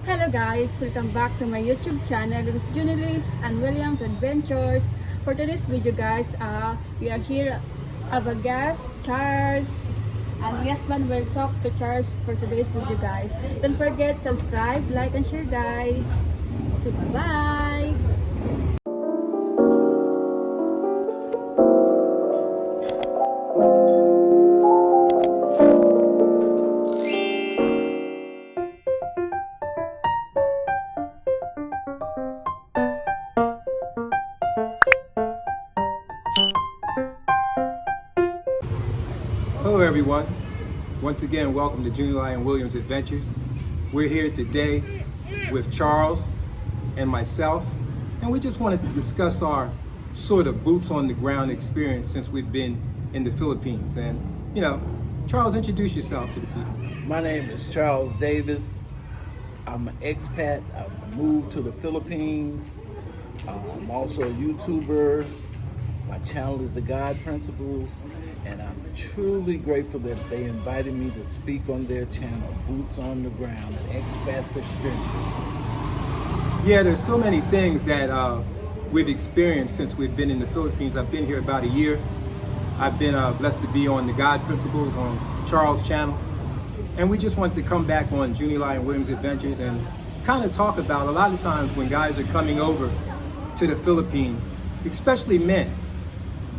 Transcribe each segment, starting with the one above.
Hello guys, welcome back to my YouTube channel. This is Junilis and Williams Adventures. For today's video guys, we are here of a guest, Charles. And my husband will talk to Charles for today's video guys. Don't forget, subscribe, like, and share guys. Okay, bye-bye. Hello everyone. Once again, welcome to Junior and Williams Adventures. We're here today with Charles and myself, and we just want to discuss our sort of boots on the ground experience since we've been in the Philippines. And, Charles, introduce yourself to the people. My name is Charles Davis. I'm an expat. I moved to the Philippines. I'm also a YouTuber. My channel is The God Principles, and I'm truly grateful that they invited me to speak on their channel, Boots on the Ground, an expat's experience. Yeah, there's so many things that we've experienced since we've been in the Philippines. I've been here about a year. I've been blessed to be on The God Principles on Charles' channel. And we just wanted to come back on Junior and Williams Adventures and kind of talk about a lot of times when guys are coming over to the Philippines, especially men,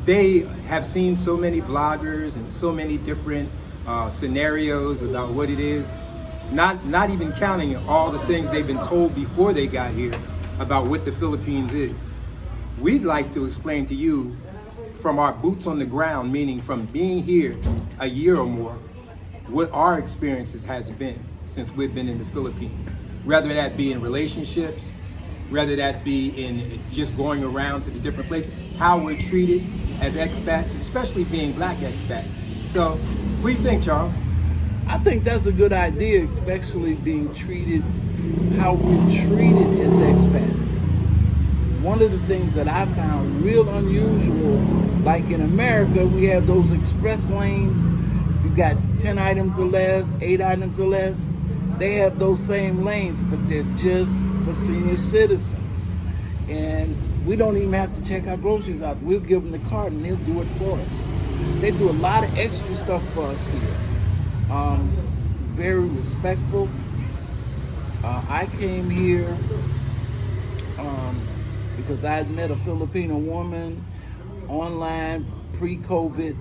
they have seen so many vloggers and so many different scenarios about what it is, not even counting all the things they've been told before they got here about what the Philippines is. We'd like to explain to you from our boots on the ground, meaning from being here a year or more, what our experiences has been since we've been in the Philippines. Whether that be in relationships, whether that be in just going around to the different places, how we're treated as expats, especially being black expats. So, what do you think, Charles? I think that's a good idea, especially being treated, how we're treated as expats. One of the things that I found real unusual, like in America, we have those express lanes. If you got 10 items or less, 8 items or less, they have those same lanes, but they're just for senior citizens. And we don't even have to check our groceries out. We'll give them the card and they'll do it for us. They do a lot of extra stuff for us here. Very respectful. I came here because I had met a Filipino woman online pre-COVID,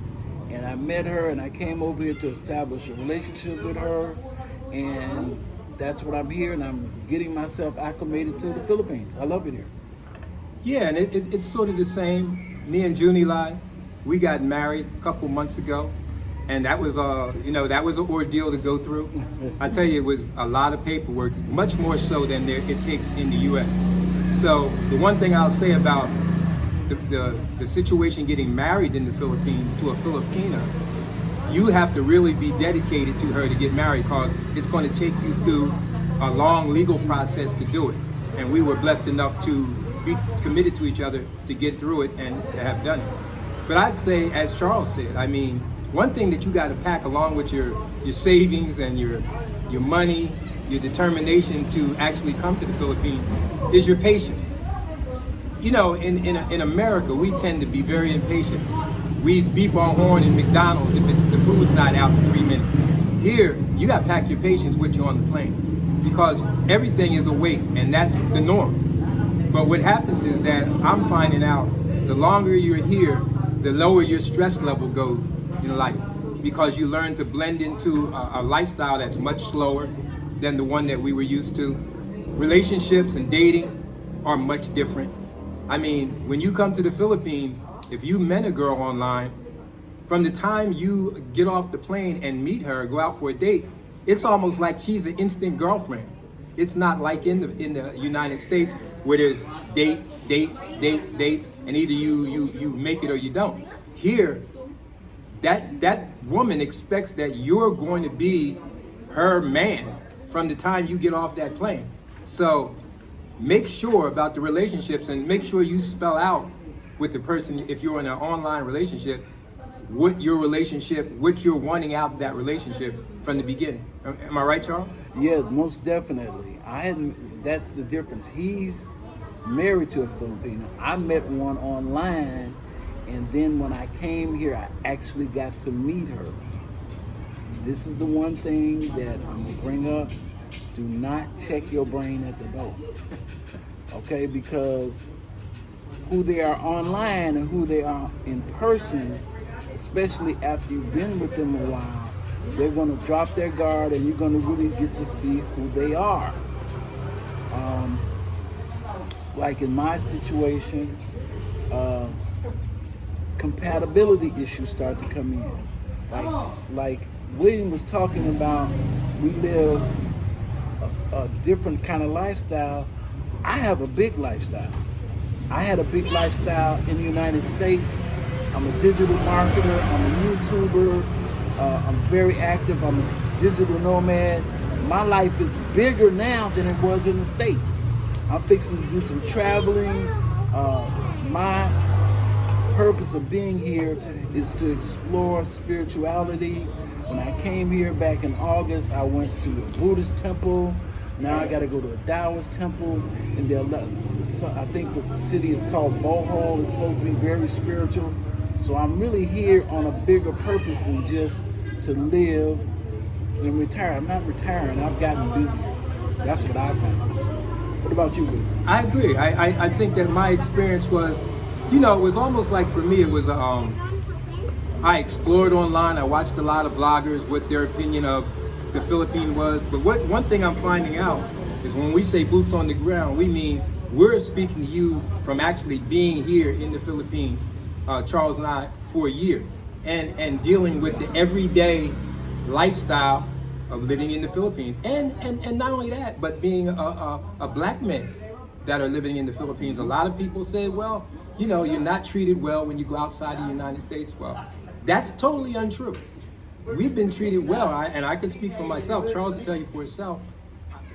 and I met her and I came over here to establish a relationship with her, and that's what I'm here, and I'm getting myself acclimated to the Philippines. I love it here. Yeah, and it's sort of the same. Me and Junie Lai, we got married a couple months ago, and that was that was an ordeal to go through. I tell you, it was a lot of paperwork, much more so than it takes in the U.S. So the one thing I'll say about the situation getting married in the Philippines to a Filipina, you have to really be dedicated to her to get married, because it's going to take you through a long legal process to do it. And we were blessed enough to be committed to each other to get through it and to have done it. But I'd say, as Charles said, I mean, one thing that you got to pack along with your savings and your money, your determination to actually come to the Philippines is your patience. In America, we tend to be very impatient. We beep our horn in McDonald's if the food's not out in 3 minutes. Here, you got to pack your patience with you on the plane, because everything is a wait, and that's the norm. But what happens is that I'm finding out the longer you're here, the lower your stress level goes in life, because you learn to blend into a lifestyle that's much slower than the one that we were used to. Relationships and dating are much different. I mean, when you come to the Philippines, if you met a girl online, from the time you get off the plane and meet her, go out for a date, it's almost like she's an instant girlfriend. It's not like in the United States where there's dates, and either you make it or you don't. Here, that woman expects that you're going to be her man from the time you get off that plane. So make sure about the relationships, and make sure you spell out with the person, if you're in an online relationship, what you're wanting out of that relationship from the beginning. Am I right, Charles? Yeah, most definitely. I hadn't. That's the difference. He's married to a Filipino. I met one online, and then when I came here, I actually got to meet her. This is the one thing that I'm gonna bring up. Do not check your brain at the door, okay? Because who they are online and who they are in person, especially after you've been with them a while, they're going to drop their guard and you're going to really get to see who they are. Like in my situation, compatibility issues start to come in. Like William was talking about, we live a different kind of lifestyle. I have a big lifestyle. I had a big lifestyle in the United States. I'm a digital marketer, I'm a YouTuber, I'm very active, I'm a digital nomad. My life is bigger now than it was in the States. I'm fixing to do some traveling. My purpose of being here is to explore spirituality. When I came here back in August, I went to a Buddhist temple. Now I got to go to a Taoist temple, and I think the city is called Bohol. It's supposed to be very spiritual. So I'm really here on a bigger purpose than just to live and retire. I'm not retiring. I've gotten busier. That's what I found. What about you, Willie? I agree. I think that my experience was, it was almost like for me, it was I explored online. I watched a lot of vloggers, what their opinion of the Philippines was. But one thing I'm finding out is when we say boots on the ground, we mean we're speaking to you from actually being here in the Philippines, Charles and I, for a year, and dealing with the everyday lifestyle of living in the Philippines. And not only that, but being a black man that are living in the Philippines. A lot of people say, well, you're not treated well when you go outside the United States. Well, that's totally untrue. We've been treated well, and I can speak for myself. Charles will tell you for himself.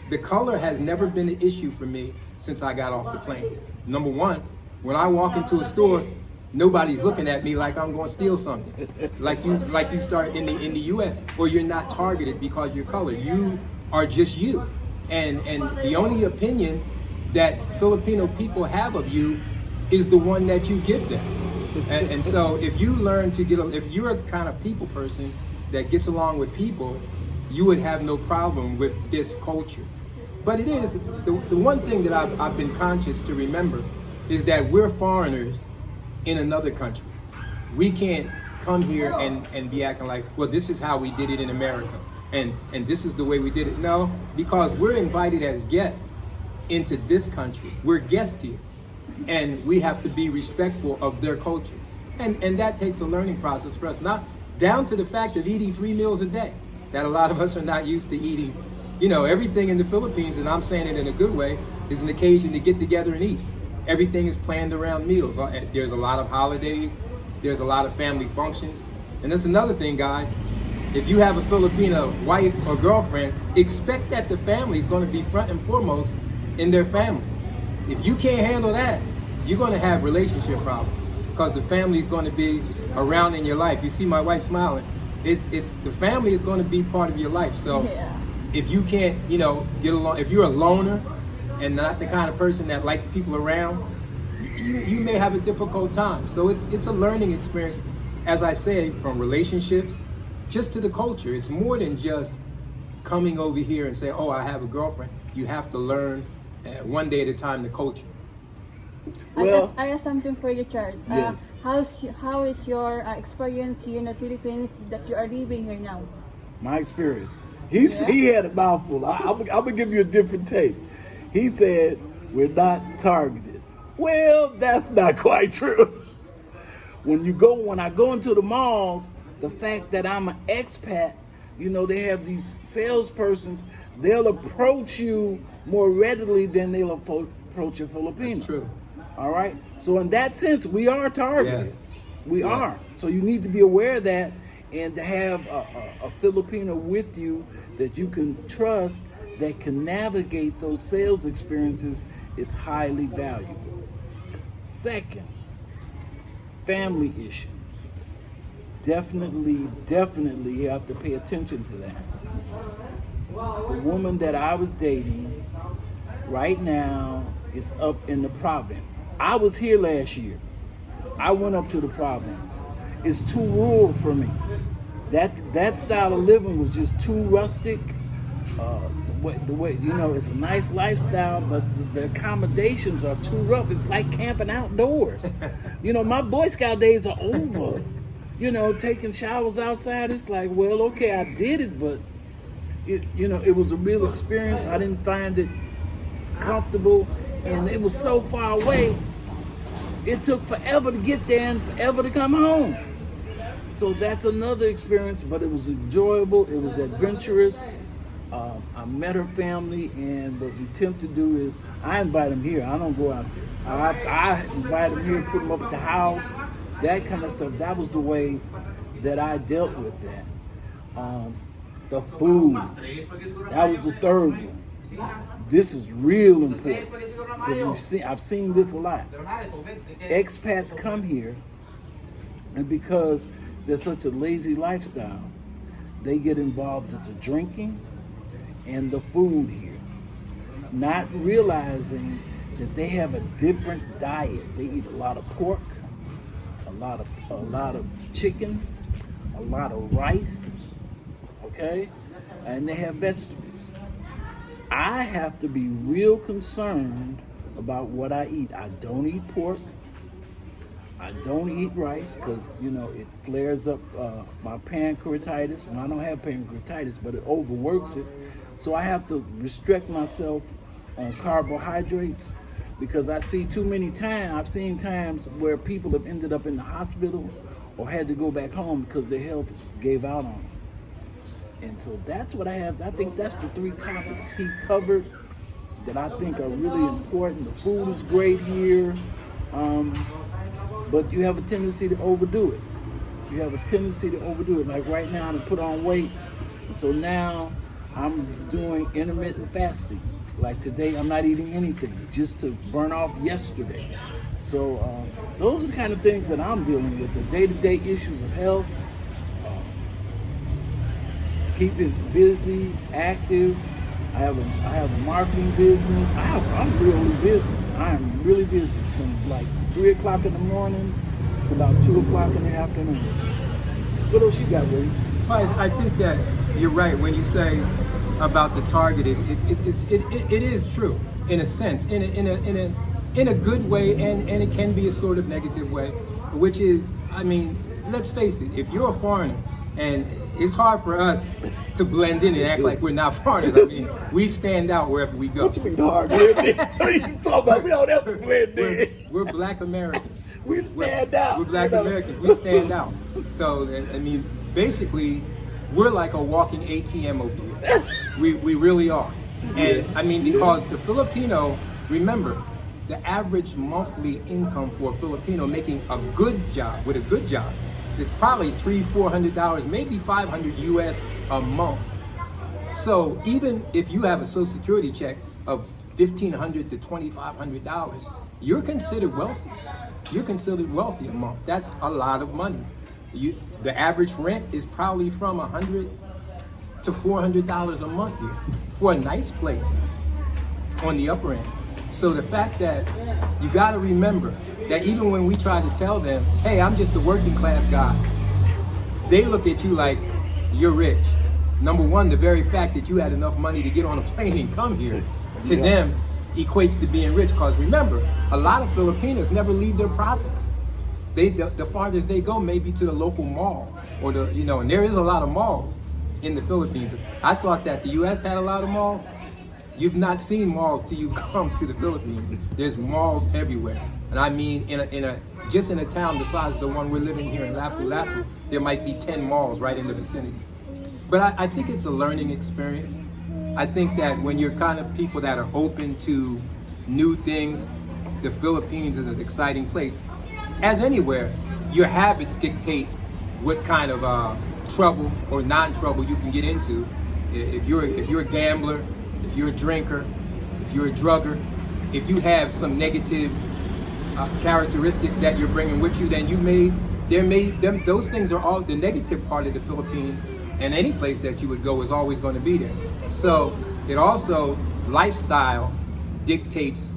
The color has never been an issue for me since I got off the plane. Number one, when I walk into a store, nobody's looking at me like I'm going to steal something. Like you start in the U.S., or you're not targeted because you're colored. You are just you, and the only opinion that Filipino people have of you is the one that you give them. And so if you learn to if you're the kind of people person that gets along with people, you would have no problem with this culture. But it is, the one thing that I've been conscious to remember is that we're foreigners in another country. We can't come here and be acting like, well, this is how we did it in America, and this is the way we did it. No, because we're invited as guests into this country. We're guests here, and we have to be respectful of their culture. And that takes a learning process for us, not down to the fact of eating 3 meals a day, that a lot of us are not used to eating. Everything in the Philippines, and I'm saying it in a good way, is an occasion to get together and eat. Everything is planned around meals. There's a lot of holidays, there's a lot of family functions. And that's another thing, guys. If you have a Filipino wife or girlfriend, expect that the family is going to be front and foremost in their family. If you can't handle that, you're going to have relationship problems, because the family is going to be around in your life. You see my wife smiling. It's the family is going to be part of your life. So if you can't, get along, if you're a loner and not the kind of person that likes people around, you may have a difficult time. So it's a learning experience, as I say, from relationships just to the culture. It's more than just coming over here and say, oh, I have a girlfriend. You have to learn one day at a time the culture. Well, I have something for you, Charles. Yes. How is your experience here in the Philippines that you are living here now? my experience. He had a mouthful. I'm gonna give you a different take. He said, we're not targeted. Well, that's not quite true. When I go into the malls, the fact that I'm an expat, they have these salespersons, they'll approach you more readily than they'll approach a Filipino. That's true. All right? So in that sense, we are targeted. Yes. We Yes. are. So you need to be aware of that, and to have a Filipino with you that you can trust, that can navigate those sales experiences, is highly valuable. Second, family issues. Definitely you have to pay attention to that. The woman that I was dating right now is up in the province. I was here last year. I went up to the province. It's too rural for me. That style of living was just too rustic. The way it's a nice lifestyle, but the accommodations are too rough. It's like camping outdoors. My Boy Scout days are over. Taking showers outside. It's like, well, okay, I did it, but it was a real experience. I didn't find it comfortable, and it was so far away. It took forever to get there and forever to come home. So that's another experience, but it was enjoyable. It was adventurous. I met her family, and what we attempt to do is I invite them here. I don't go out there. I invite them here, put them up at the house, that kind of stuff. That was the way that I dealt with that. The food, that was the third one. This is real important because I've seen this a lot. Expats come here, and because they're such a lazy lifestyle, they get involved with the drinking and the food here, not realizing that they have a different diet. They eat a lot of pork, a lot of chicken, a lot of rice, okay, and they have vegetables. I have to be real concerned about what I eat. I don't eat pork. I don't eat rice because, it flares up my pancreatitis. Well, I don't have pancreatitis, but it overworks it. So I have to restrict myself on carbohydrates because I've seen times where people have ended up in the hospital or had to go back home because their health gave out on them. And so that's what I have. I think that's the 3 topics he covered that I think are really important. The food is great here, but you have a tendency to overdo it. Like right now, I'm put on weight. So now I'm doing intermittent fasting. Like today, I'm not eating anything just to burn off yesterday. So those are the kind of things that I'm dealing with, the day-to-day issues of health. Keeping busy, active. I have a marketing business. I'm really busy. I am really busy from like 3 o'clock in the morning to about 2 o'clock in the afternoon. What else you got, Willie? I think that you're right when you say about the targeted. It is true in a sense, in a good way, and it can be a sort of negative way, which is, let's face it. If you're a foreigner, and it's hard for us to blend in and act like we're not foreigners. We stand out wherever we go. What you mean hard? What are you talking about? We don't ever blend in. We're Black Americans. We stand out. We're Black Americans. We stand out. So, basically, we're like a walking ATM over here. We really are. And, because the Filipino, remember, the average monthly income for a Filipino making a good job, is probably $300-400, maybe $500 US a month. So even if you have a Social Security check of $1,500 to $2,500, you're considered wealthy. You're considered wealthy a month. That's a lot of money. The average rent is probably from $100 to $400 a month here for a nice place on the upper end. So the fact that you got to remember that even when we try to tell them, hey, I'm just a working class guy, they look at you like you're rich. Number one, the very fact that you had enough money to get on a plane and come here, to them equates to being rich. Because remember, a lot of Filipinos never leave their province. The farthest they go may be to the local mall, or and there is a lot of malls in the Philippines. I thought that the U.S. had a lot of malls. You've not seen malls till you come to the Philippines. There's malls everywhere. And in a town the size of the one we're living here in Lapu-Lapu, there might be 10 malls right in the vicinity. But I think it's a learning experience. I think that when you're kind of people that are open to new things, the Philippines is an exciting place. As anywhere, your habits dictate what kind of trouble or non-trouble you can get into. If you're a gambler, if you're a drinker, if you're a drugger, if you have some negative characteristics that you're bringing with you, then those things are all the negative part of the Philippines, and any place that you would go is always going to be there. So it also, lifestyle dictates,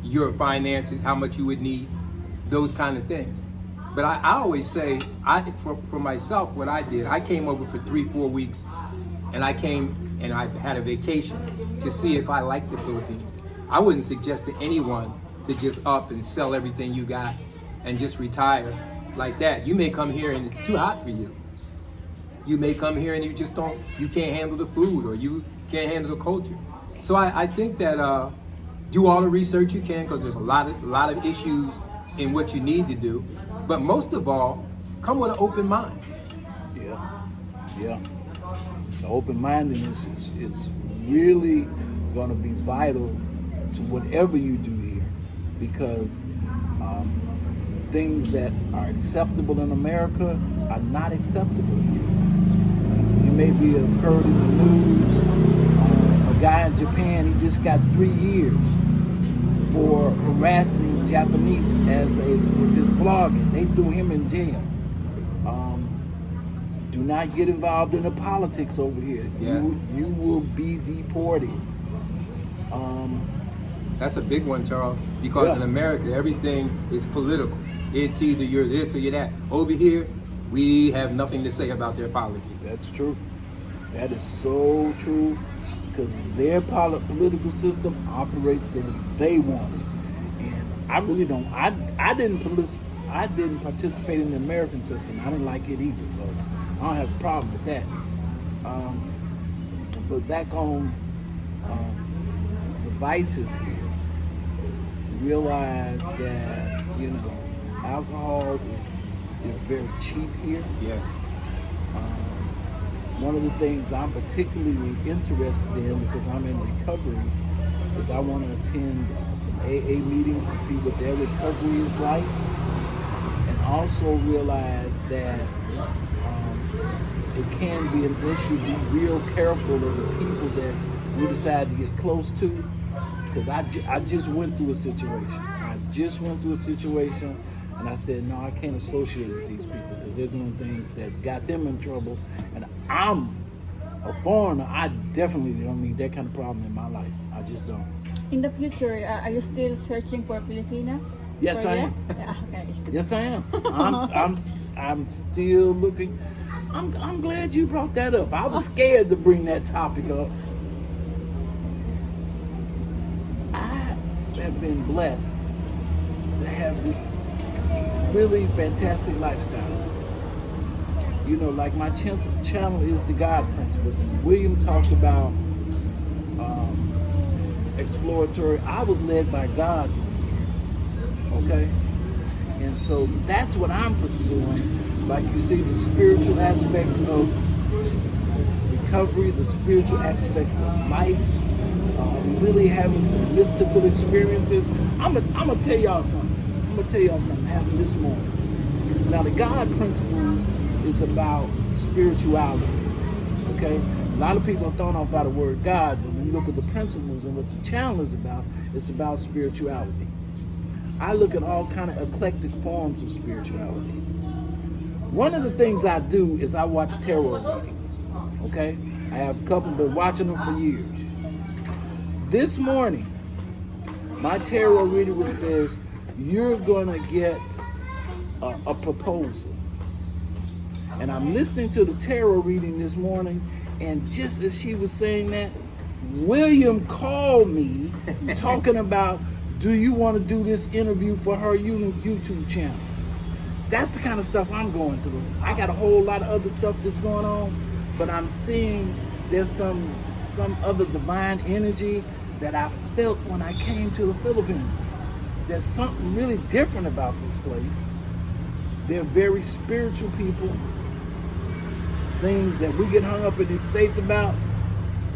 your finances, how much you would need, those kind of things. But I always say, for myself, what I did, I came over for 3-4 weeks, and I came and I had a vacation to see if I liked the Philippines. I wouldn't suggest to anyone to just up and sell everything you got and just retire like that. You may come here and it's too hot for you. You may come here and you can't handle the food, or you can't handle the culture. So I think that do all the research you can, because there's a lot of issues in what you need to do. But most of all, come with an open mind. Yeah. The open-mindedness is really going to be vital to whatever you do here, because things that are acceptable in America are not acceptable here. You may be heard in the news, a guy in Japan, he just got 3 years for harassing Japanese with his vlogging. They threw him in jail. Do not get involved in the politics over here. Yes. You will be deported. That's a big one, Charles, because Yeah. in America, everything is political. It's either you're this or you're that. Over here, we have nothing to say about their politics. That's true. That is so true, because their political system operates the way they want it. And I really don't. I didn't participate in the American system. I didn't like it either, so I don't have a problem with that. But back on the vices here, realize that alcohol is very cheap here. Yes. One of the things I'm particularly interested in, because I'm in recovery, is I want to attend some AA meetings to see what their recovery is like, and also realize that it can be an issue. Be real careful of the people that we decide to get close to, because I just went through a situation. And I said, no, I can't associate with these people, because they're doing things that got them in trouble. And I'm a foreigner. I definitely don't need that kind of problem in my life. I just don't. In the future, are you still searching for Filipinas? Yes, I am. Yeah, okay. Yes, I am. I'm still looking. I'm glad you brought that up. I was scared to bring that topic up. I have been blessed to have this really fantastic lifestyle. Like my channel is the God Principles, and William talked about exploratory. I was led by God to be here, okay? And so that's what I'm pursuing. Like you see, the spiritual aspects of recovery, the spiritual aspects of life, really having some mystical experiences. I'm gonna tell y'all something happened this morning. Now, the God Principles is about spirituality, okay? A lot of people are thrown off by the word God, but when you look at the principles and what the channel is about, it's about spirituality. I look at all kind of eclectic forms of spirituality. One of the things I do is I watch tarot readings, okay? I have a couple, been watching them for years. This morning, my tarot reader says, you're gonna get a proposal. And I'm listening to the tarot reading this morning, and just as she was saying that, William called me talking about, do you want to do this interview for her YouTube channel? That's the kind of stuff I'm going through. I got a whole lot of other stuff that's going on, but I'm seeing there's some other divine energy that I felt when I came to the Philippines. There's something really different about this place. They're very spiritual people. Things that we get hung up in the States about,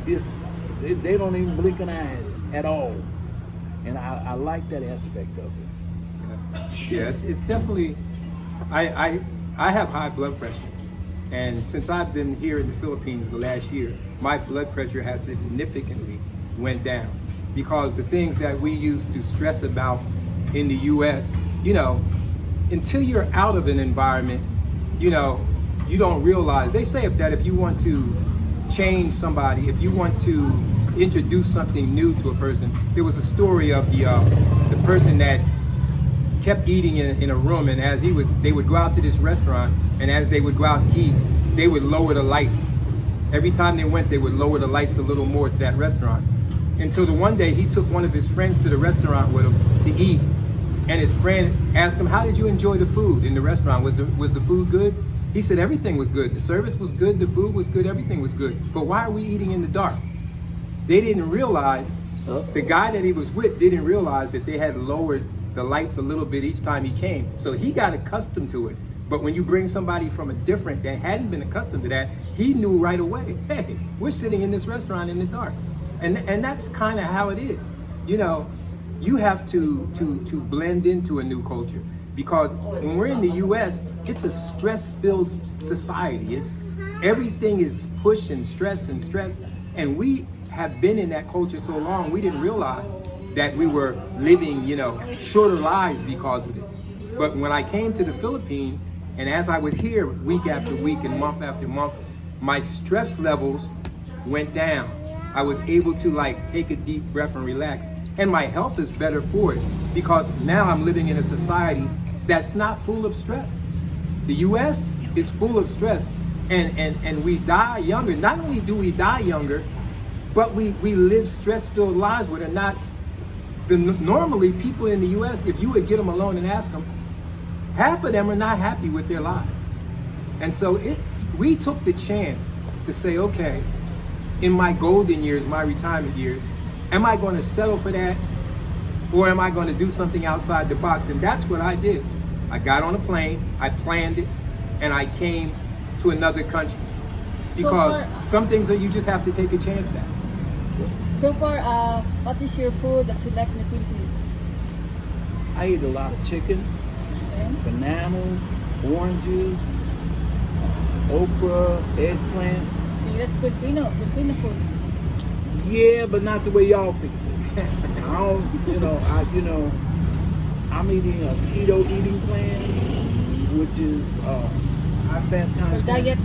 they don't even blink an eye at all. And I like that aspect of it. Yeah, it's definitely, I have high blood pressure. And since I've been here in the Philippines the last year, my blood pressure has significantly went down. Because the things that we used to stress about in the US, until you're out of an environment, you don't realize. They say that if you want to change somebody, if you want to introduce something new to a person, there was a story of the person that kept eating in a room, and as they would go out to this restaurant, and as they would go out and eat, they would lower the lights. Every time they went, they would lower the lights a little more to that restaurant. Until the one day he took one of his friends to the restaurant with him to eat, and his friend asked him, "How did you enjoy the food in the restaurant? Was the food good?" He said, "Everything was good. The service was good, the food was good, everything was good. But why are we eating in the dark?" They didn't realize, the guy that he was with didn't realize that they had lowered the lights a little bit each time he came. So he got accustomed to it. But when you bring somebody from a different that hadn't been accustomed to that, he knew right away, hey, we're sitting in this restaurant in the dark. And that's kind of how it is. You know, you have to blend into a new culture, because when we're in the US, it's a stress-filled society. It's everything is push and stress, and we have been in that culture so long, we didn't realize that we were living, you know, shorter lives because of it. But when I came to the Philippines, and as I was here week after week and month after month, my stress levels went down. I was able to like take a deep breath and relax. And my health is better for it, because now I'm living in a society that's not full of stress. The US is full of stress, and we die younger. Not only do we die younger, but we live stress-filled lives where they're not. Normally, people in the US, if you would get them alone and ask them, half of them are not happy with their lives. And so we took the chance to say, okay, in my golden years, my retirement years, am I going to settle for that, or am I going to do something outside the box? And that's what I did. I got on a plane, I planned it, and I came to another country. Because some things that you just have to take a chance at. So far, what is your food that you like in the Philippines? I eat a lot of chicken, bananas, oranges, okra, eggplants. See, that's Filipino food. Yeah, but not the way y'all fix it. I don't, I'm eating a keto eating plan, which is high fat For content. diet.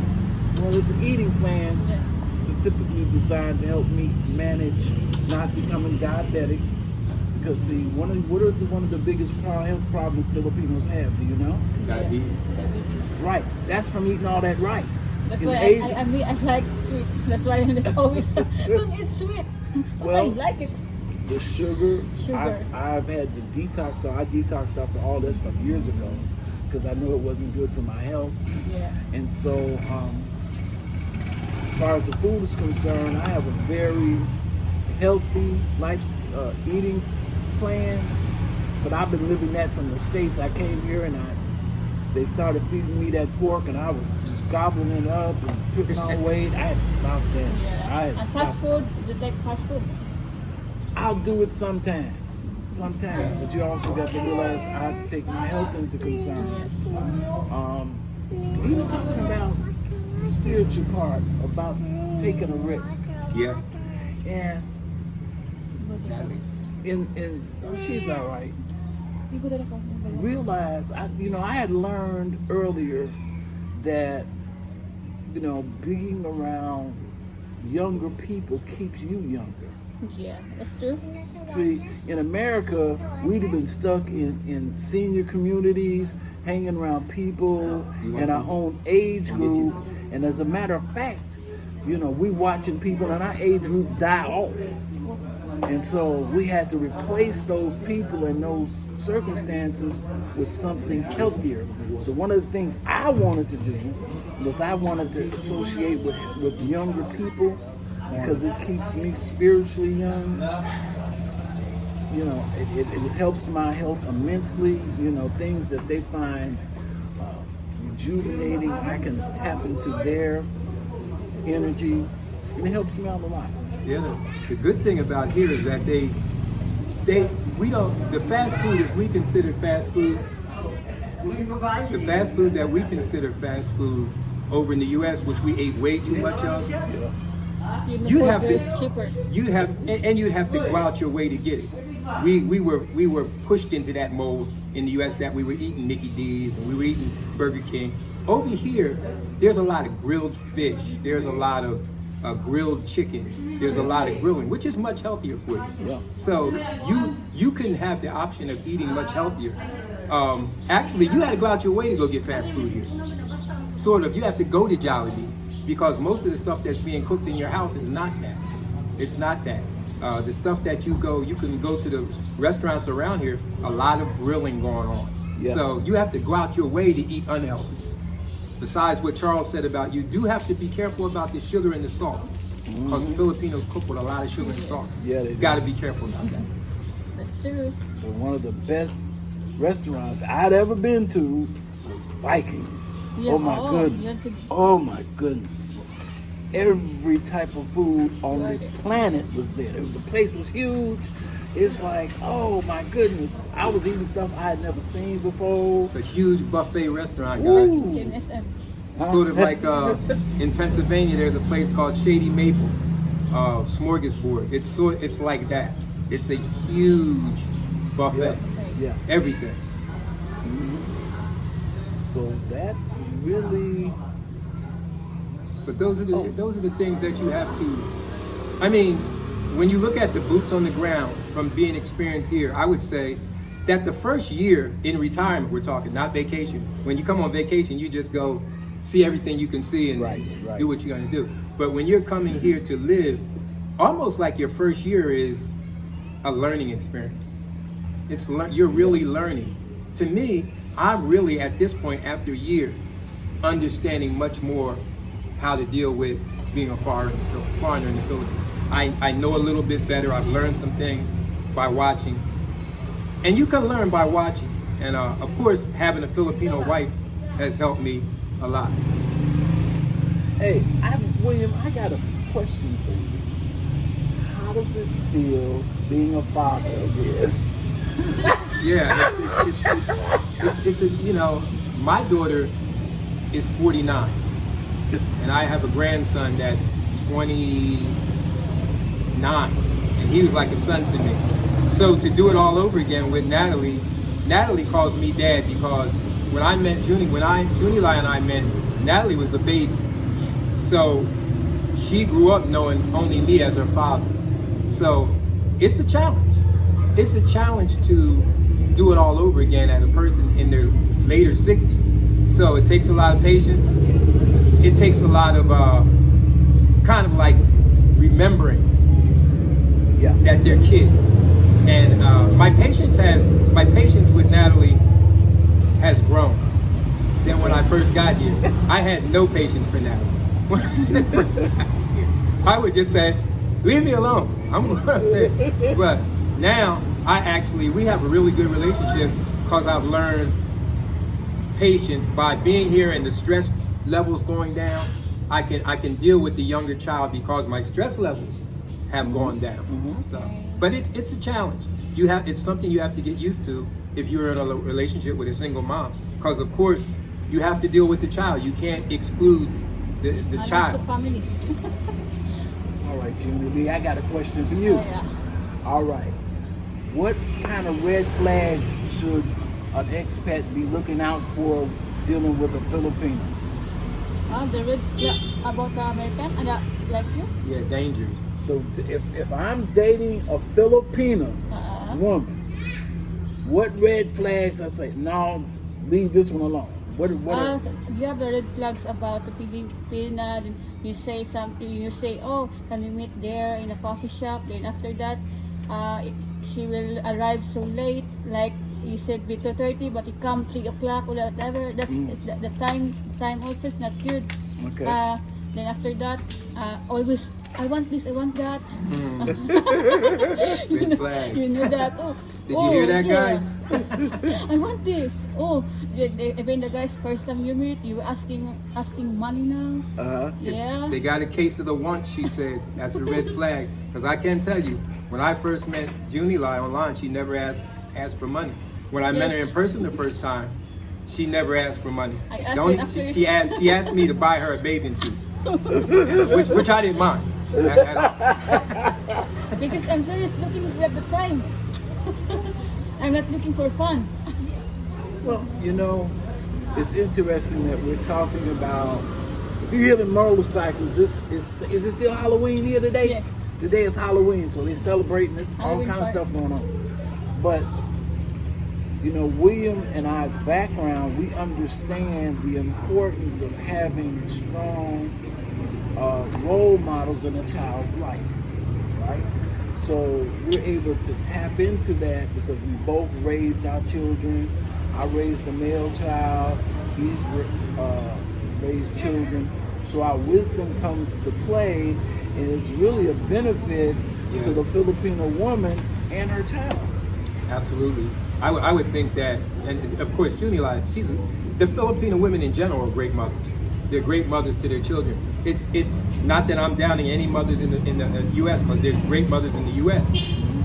Well, it's an eating plan Yeah. specifically designed to help me manage not becoming diabetic. Because see, what is one of the biggest health problems Filipinos have? Do you know? Diabetes. Diabetes. Right. That's from eating all that rice. That's In why Asia- I like sweet. That's why I always don't eat sweet. But I Well, like it. The sugar. Sugar. I've had to detox. So I detoxed after all that stuff years ago because I knew it wasn't good for my health. Yeah. And so, as far as the food is concerned, I have a very healthy eating plan. But I've been living that from the States. I came here and they started feeding me that pork, and I was gobbling it up and putting on weight. I had to stop that. Yeah. I had to And stop. fast food, you like fast food? I'll do it sometimes, but you also got to realize I have to take my health into concern. He was talking about the spiritual part, about taking a risk, Yeah. and she's all right. Realize I had learned earlier that being around younger people keeps you younger. Yeah, that's true. See, in America, we'd have been stuck in senior communities, hanging around people in our own age group. And as a matter of fact, we watching people in our age group die off. And so we had to replace those people in those circumstances with something healthier. So one of the things I wanted to do was I wanted to associate with younger people because it keeps me spiritually young. It helps my health immensely. Things that they find rejuvenating, I can tap into their energy, and it helps me out a lot. Yeah, the good thing about here is that the fast food is we consider fast food. The fast food that we consider fast food over in the US, which we ate way too much of, you'd have to go out your way to get it. We were pushed into that mold in the US that we were eating Mickey D's and we were eating Burger King. Over here, there's a lot of grilled fish. There's a lot of grilled chicken. There's a lot of grilling, which is much healthier for you. Yeah. So you can have the option of eating much healthier. Actually, you had to go out your way to go get fast food here. Sort of, you have to go to Jollibee because most of the stuff that's being cooked in your house is not that. It's not that. The stuff that you can go to the restaurants around here, a lot of grilling going on. Yeah. So you have to go out your way to eat unhealthy. Besides what Charles said about you do have to be careful about the sugar and the salt. Because the Filipinos cook with a lot of sugar and salt. Yeah, they You do. got to be careful about that. That's true. But one of the best restaurants I'd ever been to was Vikings. Yeah, Oh my you goodness. have to- Oh my goodness. Every type of food on this planet was there. The place was huge. It's like, oh my goodness. I was eating stuff I had never seen before. It's a huge buffet restaurant, guys. Ooh. Same as, Sort of like in Pennsylvania, there's a place called Shady Maple Smorgasbord. It's like that. It's a huge buffet. Yeah. Everything. So that's really But those are the things that you have to. I mean, when you look at the boots on the ground from being experienced here, I would say that the first year in retirement, we're talking, not vacation. When you come on vacation, you just go see everything you can see and Right. do what you're gonna do. But when you're coming here to live, almost like your first year is a learning experience. You're really learning. To me, I'm really at this point after a year understanding much more how to deal with being a foreigner in the Philippines. I know a little bit better. I've learned some things by watching. And you can learn by watching. And of course, having a Filipino wife has helped me a lot. Hey, William, I got a question for you. How does it feel being a father again? Yeah, it's a, you know, my daughter is 49, and I have a grandson that's 29, and he was like a son to me. So to do it all over again with Natalie calls me dad because when I met Junie Lai and I met, Natalie was a baby. So she grew up knowing only me as her father. So it's a challenge. It's a challenge to do it all over again as a person in their later 60s. So it takes a lot of patience. It takes a lot of kind of like remembering that they're kids. And my patience with Natalie has grown than when I first got here. I had no patience for Natalie. When I first got here, I would just say, leave me alone. I'm going to stay. But now, we have a really good relationship because I've learned patience by being here and the stress levels going down. I can deal with the younger child because my stress levels have gone down. So, but it's a challenge. It's something you have to get used to if you're in a relationship with a single mom. Because of course, you have to deal with the child. You can't exclude the that's child. the family. All right, Junie Lee, I got a question for you. Yeah. All right. What kind of red flags should an expat be looking out for dealing with a Filipino? The red flag about the American and like you. Yeah, dangerous. So if I'm dating a Filipino woman, what red flags I say, no, leave this one alone? What So you have the red flags about the Filipina. Then you say something. You say, "Oh, can we meet there in a coffee shop?" Then after that, she will arrive so late. Like you said, be 2:30, but it come 3 o'clock or whatever. That's the time. Time also is not good. Okay. Then after that, always I want this, I want that. Red flag. You know that. Oh, Did you hear that, yeah. guys? I want this. Oh, even the guys first time you meet, you asking money now. Yeah. They got a case of the want, she said. That's a red flag. Because I can tell you, when I first met Junie Lai online, she never asked for money. When I met her in person the first time, she never asked for money. I asked her after- She asked me to buy her a bathing suit, which I didn't mind. At all. Because I'm just looking for at the time. I'm not looking for fun. Well, you know, it's interesting that we're talking about If you hear the motorcycles, is it still Halloween here today? Yeah. Today is Halloween, so they're celebrating. It's all Halloween kind of party. stuff going on. But you know, William and I's background, we understand the importance of having strong role models in a child's life, right? So we're able to tap into that because we both raised our children. I raised a male child. He's raised children. So our wisdom comes to play, and it's really a benefit to the Filipino woman and her child. Absolutely. I would think that, and of course, Junilai, the Filipino women in general are great mothers. They're great mothers to their children. It's not that I'm downing any mothers in the U.S. because there's great mothers in the U.S.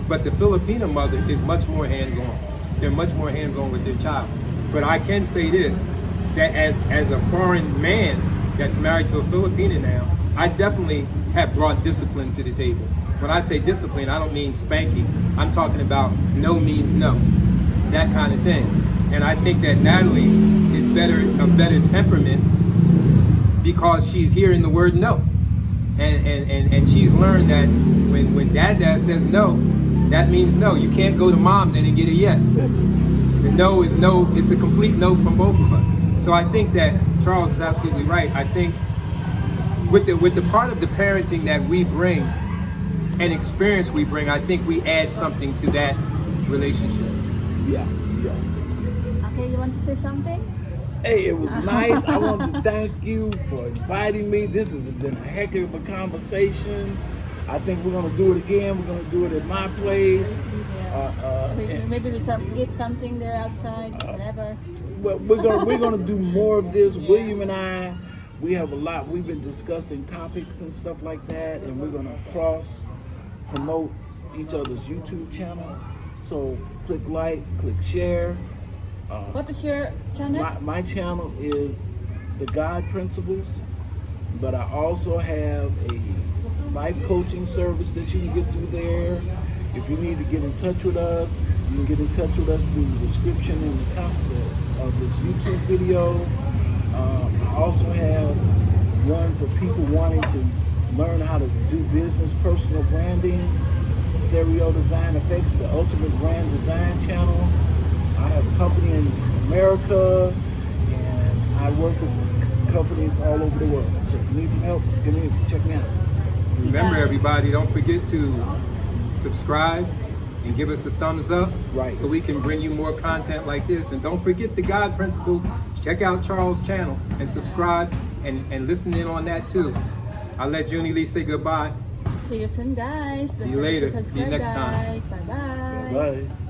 But the Filipino mother is much more hands-on. They're much more hands-on with their child. But I can say this, that as a foreign man that's married to a Filipina now, I definitely have brought discipline to the table. When I say discipline, I don't mean spanking. I'm talking about no means no, that kind of thing. And I think that Natalie is a better temperament because she's hearing the word no. And she's learned that when dad says no, that means no. You can't go to mom then and get a yes. The no is no, it's a complete no from both of us. So I think that Charles is absolutely right. I think with the part of the parenting that we bring and experience we bring, I think we add something to that relationship. Yeah. Okay, you want to say something? Hey, it was nice. I want to thank you for inviting me. This has been a heck of a conversation. I think we're going to do it again. We're going to do it at my place. Maybe we get something there outside, whatever. Well, we're gonna do more of this. William and I, we have a lot. We've been discussing topics and stuff like that, and we're gonna cross promote each other's YouTube channel. So click like, click share. What is your channel? My channel is The God Principles, but I also have a life coaching service that you can get through there. If you need to get in touch with us, you can get in touch with us through the description in the comment of this YouTube video. I also have one for people wanting to learn how to do business, personal branding, Serio Design Effects, the Ultimate Brand Design Channel. I have a company in America, and I work with companies all over the world. So if you need some help, check me out. Remember, guys. everybody, don't forget to subscribe and give us a thumbs up, Right. so we can bring you more content like this. And don't forget the God Principles. Check out Charles' channel and subscribe and listen in on that too. I'll let Junie Lee say goodbye. See you soon, guys. See you later. See you Subscribe, next time. guys. Bye-bye. Bye.